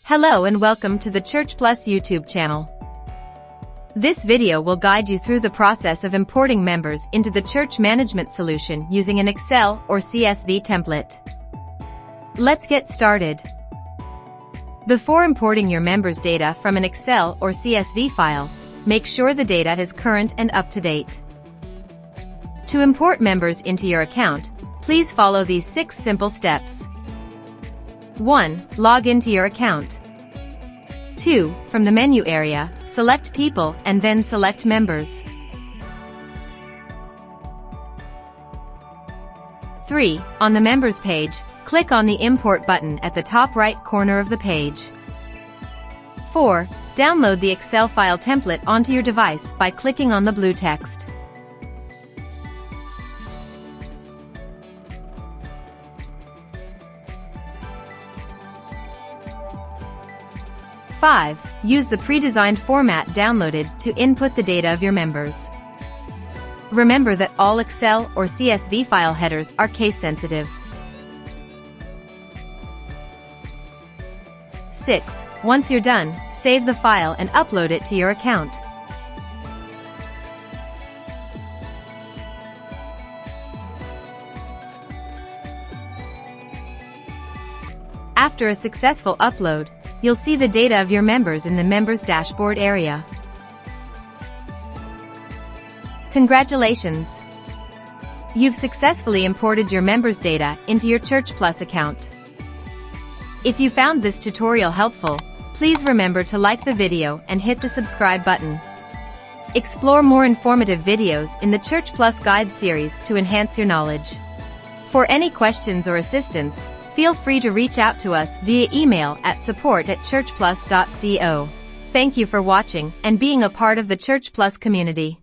Hello and welcome to the Churchplus YouTube channel. This video will guide you through the process of importing members into the church management solution using an Excel or CSV template. Let's get started. Before importing your members' data from an Excel or CSV file, make sure the data is current and up to date. To import members into your account, please follow these 6 simple steps. 1. Log into your account. 2. From the menu area, select People and then select Members. 3. On the Members page, click on the Import button at the top right corner of the page. 4. Download the Excel file template onto your device by clicking on the blue text. 5. Use the pre-designed format downloaded to input the data of your members. Remember that all Excel or CSV file headers are case-sensitive. 6. Once you're done, save the file and upload it to your account. After a successful upload, you'll see the data of your members in the Members Dashboard area. Congratulations! You've successfully imported your members' data into your Churchplus account. If you found this tutorial helpful, please remember to like the video and hit the subscribe button. Explore more informative videos in the Churchplus Guide series to enhance your knowledge. For any questions or assistance, feel free to reach out to us via email at support@churchplus.co. Thank you for watching and being a part of the Churchplus community.